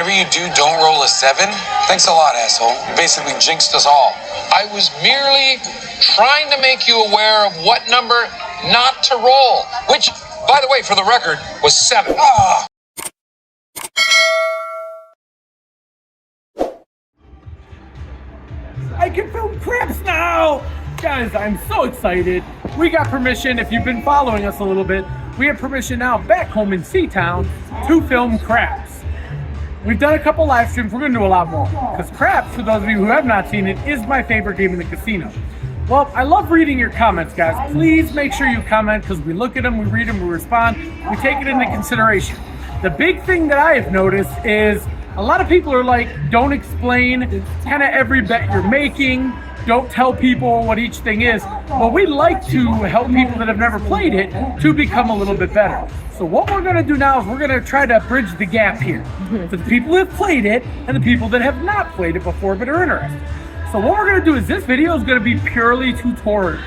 Whatever you do, don't roll a 7. Thanks a lot, asshole. You basically jinxed us all. I was merely trying to make you aware of what number not to roll, which, by the way, for the record, was 7. Ah! I can film craps now! Guys, I'm so excited. We got permission, if you've been following us a little bit, we have permission now back home in Seatown to film craps. We've done a couple live streams, we're gonna do a lot more. Because craps, for those of you who have not seen it, is my favorite game in the casino. Well, I love reading your comments, guys. Please make sure you comment, because we look at them, we read them, we respond, we take it into consideration. The big thing that I have noticed is a lot of people are like, don't explain kind of every bet you're making, don't tell people what each thing is. Well, we like to help people that have never played it to become a little bit better. So what we're gonna do now is we're gonna try to bridge the gap here for the people that have played it and the people that have not played it before but are interested. So what we're gonna do is this video is gonna be purely tutorial.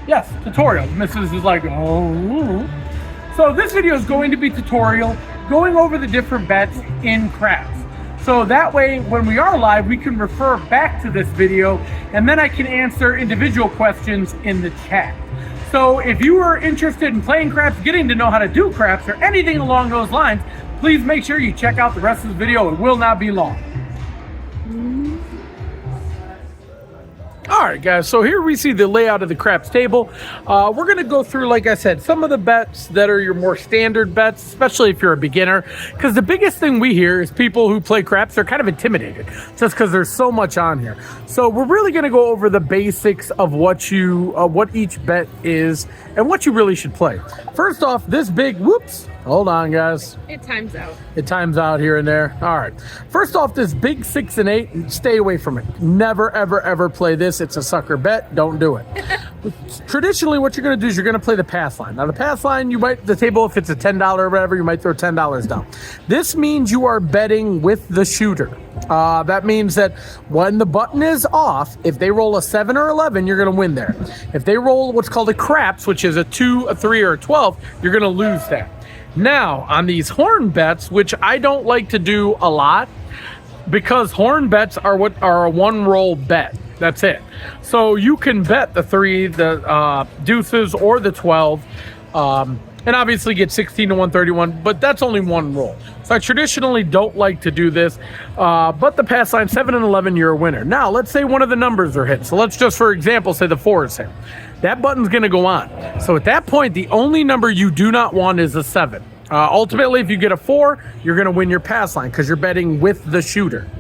Yes, tutorial. Mrs. is like, oh. So this video is going to be tutorial, going over the different bets in craps. So that way, when we are live, we can refer back to this video, and then I can answer individual questions in the chat. So if you are interested in playing craps, getting to know how to do craps, or anything along those lines, please make sure you check out the rest of the video. It will not be long. All right, guys, so here we see the layout of the craps table. We're going to go through, like I said, some of the bets that are your more standard bets, especially if you're a beginner, because the biggest thing we hear is people who play craps are kind of intimidated just because there's so much on here. So we're really going to go over the basics of what each bet is and what you really should play. First off, this big, whoops, hold on, guys. It times out. It times out here and there. All right. First off, this big 6 and 8, stay away from it. Never, ever, ever play this. It's a sucker bet. Don't do it. Traditionally, what you're going to do is you're going to play the pass line. Now, the pass line, the table, if it's a $10 or whatever, you might throw $10 down. This means you are betting with the shooter. That means that when the button is off, if they roll a 7 or 11, you're going to win there. If they roll what's called a craps, which is a 2, a 3, or a 12, you're going to lose that. Now, on these horn bets, which I don't like to do a lot, because horn bets are a one-roll bet. That's it. So you can bet the 3, the deuces, or the 12, and obviously get 16 to 131, but that's only one roll. So I traditionally don't like to do this, but the pass line, 7 and 11, you're a winner. Now, let's say one of the numbers are hit. So let's just, for example, say the 4 is hit. That button's going to go on. So at that point, the only number you do not want is a 7. Ultimately, if you get a 4, you're going to win your pass line because you're betting with the shooter.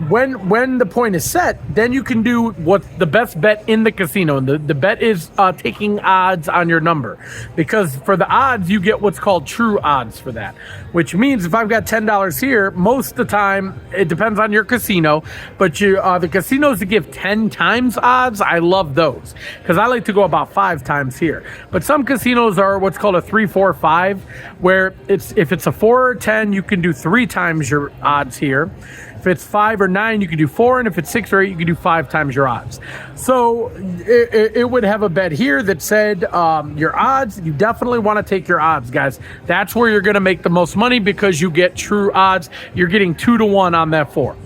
When the point is set, then you can do what's the best bet in the casino. And the bet is taking odds on your number, because for the odds, you get what's called true odds for that, which means if I've got $10 here, most of the time, it depends on your casino, but the casinos that give 10 times odds, I love those because I like to go about 5 times here. But some casinos are what's called a 3, 4, 5, where if it's a 4 or 10, you can do 3 times your odds here. If it's 5 or 9, you can do 4, and if it's 6 or 8, you can do 5 times your odds. So it would have a bet here that said your odds. You definitely want to take your odds, guys. That's where you're going to make the most money because you get true odds. You're getting 2 to 1 on that 4.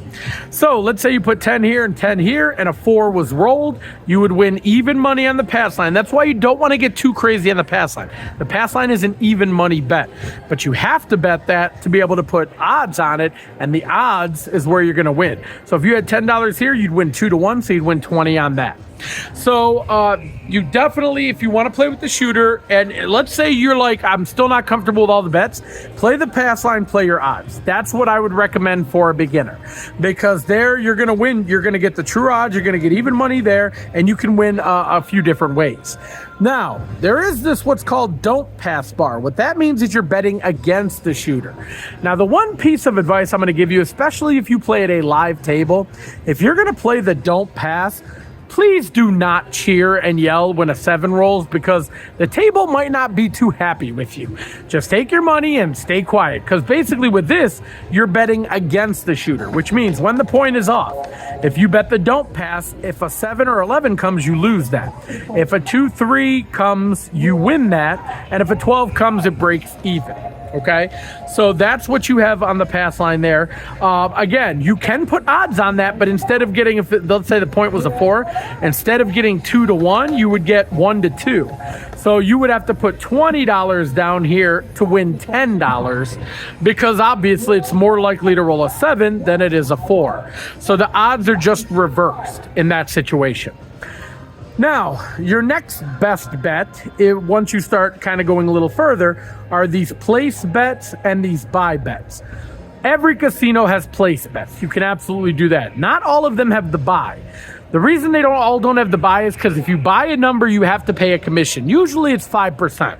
So let's say you put 10 here and 10 here, and a 4 was rolled. You would win even money on the pass line. That's why you don't want to get too crazy on the pass line. The pass line is an even money bet, but you have to bet that to be able to put odds on it, and the odds is where you're going to win. So if you had $10 here, you'd win 2 to 1, so you'd win 20 on that. So you definitely, if you want to play with the shooter, and let's say you're like, I'm still not comfortable with all the bets, play the pass line, play your odds. That's what I would recommend for a beginner, because there you're going to win. You're going to get the true odds. You're going to get even money there, and you can win a few different ways. Now, there is this what's called don't pass bar. What that means is you're betting against the shooter. Now, the one piece of advice I'm going to give you, especially if you play at a live table, if you're going to play the don't pass, please do not cheer and yell when a 7 rolls, because the table might not be too happy with you. Just take your money and stay quiet, because basically with this, you're betting against the shooter, which means when the point is off, if you bet the don't pass, if a 7 or 11 comes, you lose that. If a 2, 3 comes, you win that. And if a 12 comes, it breaks even. Okay, so that's what you have on the pass line there. Again, you can put odds on that, but instead of getting, let's say the point was a 4, instead of getting 2 to 1, you would get 1 to 2. So you would have to put $20 down here to win $10, because obviously it's more likely to roll a 7 than it is a 4. So the odds are just reversed in that situation. Now, your next best bet, once you start kind of going a little further, are these place bets and these buy bets. Every casino has place bets. You can absolutely do that. Not all of them have the buy. The reason they don't have the buy is because if you buy a number, you have to pay a commission. Usually it's 5%.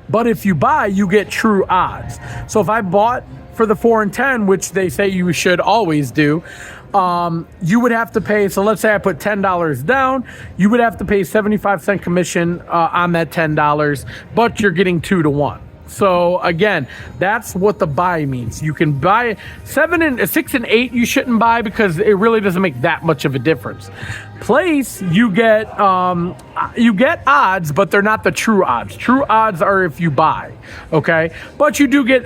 But if you buy, you get true odds. So if I bought for the 4 and 10, which they say you should always do, you would have to pay, so let's say I put $10 down, you would have to pay 75-cent commission on that $10, but you're getting 2 to 1. So again, that's what the buy means. You can buy 6 and 8. You shouldn't buy because it really doesn't make that much of a difference. Place, you get odds, but they're not the true odds. True odds are if you buy, okay? But you do get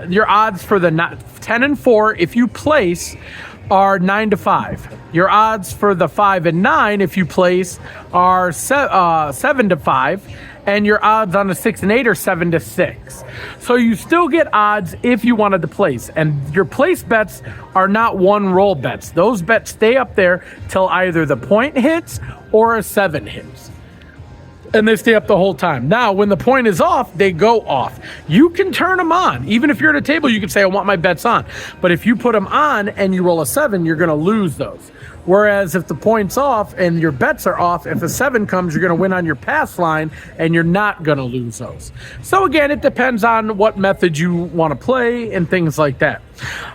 your odds for the 10 and 4 if you place are 9 to 5. Your odds for the 5 and 9 if you place are 7 to 5. And your odds on the 6 and 8 are 7 to 6. So you still get odds if you wanted to place. And your place bets are not one roll bets. Those bets stay up there till either the point hits or a 7 hits. And they stay up the whole time. Now, when the point is off, they go off. You can turn them on. Even if you're at a table, you can say, I want my bets on. But if you put them on and you roll a 7, you're going to lose those. Whereas if the point's off and your bets are off, if a 7 comes, you're going to win on your pass line and you're not going to lose those. So again, it depends on what method you want to play and things like that.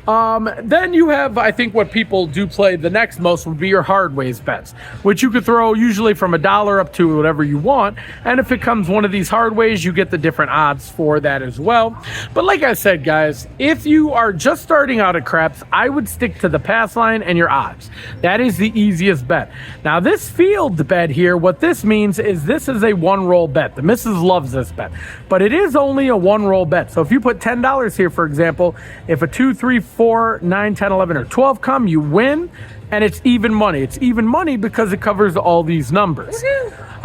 Then you have, I think what people do play the next most would be your hard ways bets, which you could throw usually from $1 up to whatever you want. And if it comes one of these hard ways, you get the different odds for that as well. But like I said, guys, if you are just starting out at craps, I would stick to the pass line and your odds. That is the easiest bet. Now this field bet here, what this means is this is a 1-roll bet. The missus loves this bet, but it is only a 1-roll bet. So if you put $10 here, for example, if a 2, 3, 4, 9, 10, 11, or 12 come, you win, and it's even money. It's even money because it covers all these numbers.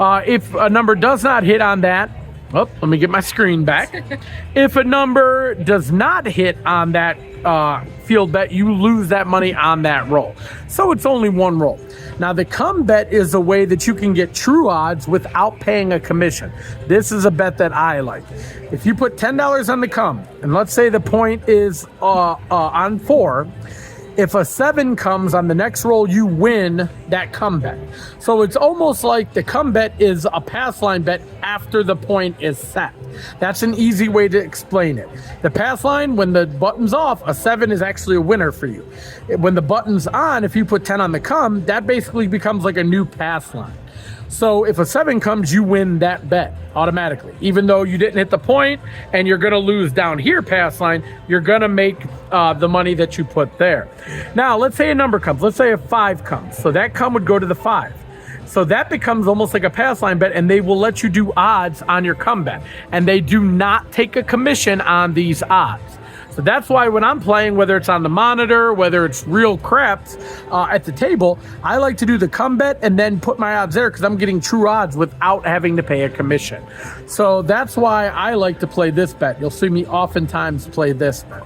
If a number does not hit on that, let me get my screen back. If a number does not hit on that field bet, you lose that money on that roll. So it's only 1 roll. Now the come bet is a way that you can get true odds without paying a commission. This is a bet that I like. If you put $10 on the come, and let's say the point is on 4, if a 7 comes on the next roll, you win that come bet. So it's almost like the come bet is a pass line bet after the point is set. That's an easy way to explain it. The pass line, when the button's off, a 7 is actually a winner for you. When the button's on, if you put 10 on the come, that basically becomes like a new pass line. So if a 7 comes, you win that bet automatically. Even though you didn't hit the point and you're going to lose down here pass line, you're going to make the money that you put there. Now, let's say a number comes. Let's say a 5 comes. So that come would go to the 5. So that becomes almost like a pass line bet, and they will let you do odds on your come bet. And they do not take a commission on these odds. So that's why when I'm playing, whether it's on the monitor, whether it's real craps at the table, I like to do the come bet and then put my odds there because I'm getting true odds without having to pay a commission. So that's why I like to play this bet. You'll see me oftentimes play this bet.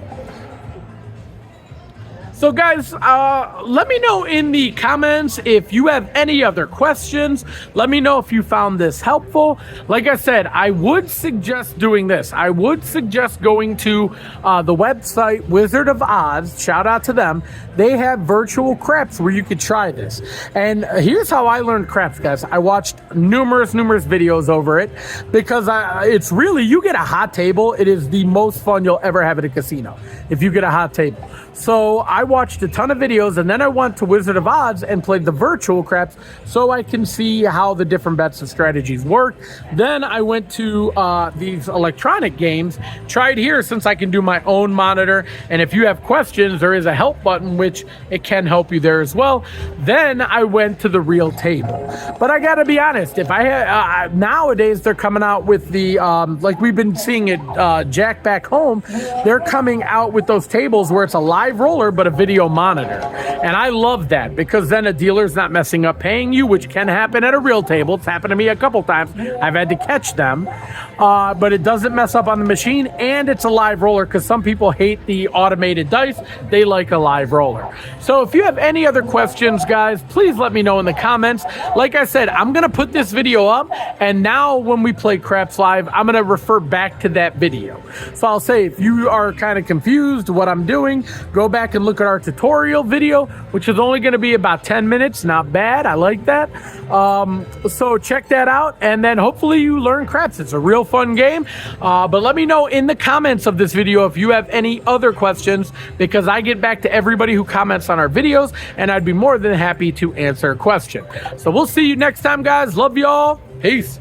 So guys, let me know in the comments if you have any other questions. Let me know if you found this helpful. Like I said, I would suggest doing this. I would suggest going to the website Wizard of Odds. Shout out to them. They have virtual craps where you could try this. And here's how I learned craps, guys. I watched numerous videos over it because it's really, you get a hot table. It is the most fun you'll ever have at a casino if you get a hot table. So I watched a ton of videos, and then I went to Wizard of Odds and played the virtual craps so I can see how the different bets and strategies work. Then I went to these electronic games, tried here since I can do my own monitor, and if you have questions, there is a help button, which it can help you there as well. Then I went to the real table. But I gotta be honest, if I had, nowadays they're coming out with the, like we've been seeing at Jack Back Home, they're coming out with those tables where it's a live roller but a video monitor. And I love that, because then a dealer's not messing up paying you, which can happen at a real table. It's happened to me a couple times. I've had to catch them. But it doesn't mess up on the machine, and it's a live roller, because some people hate the automated dice. They like a live roller. So if you have any other questions, guys, please let me know in the comments. Like I said, I'm going to put this video up, and now when we play Craps Live, I'm going to refer back to that video. So I'll say, if you are kind of confused what I'm doing, go back and look at our tutorial video, which is only going to be about 10 minutes. Not bad. I like that. So check that out, and then hopefully you learn craps. It's a real fun game. But let me know in the comments of this video if you have any other questions, because I get back to everybody who comments on our videos, and I'd be more than happy to answer a question. So we'll see you next time, guys. Love y'all. Peace.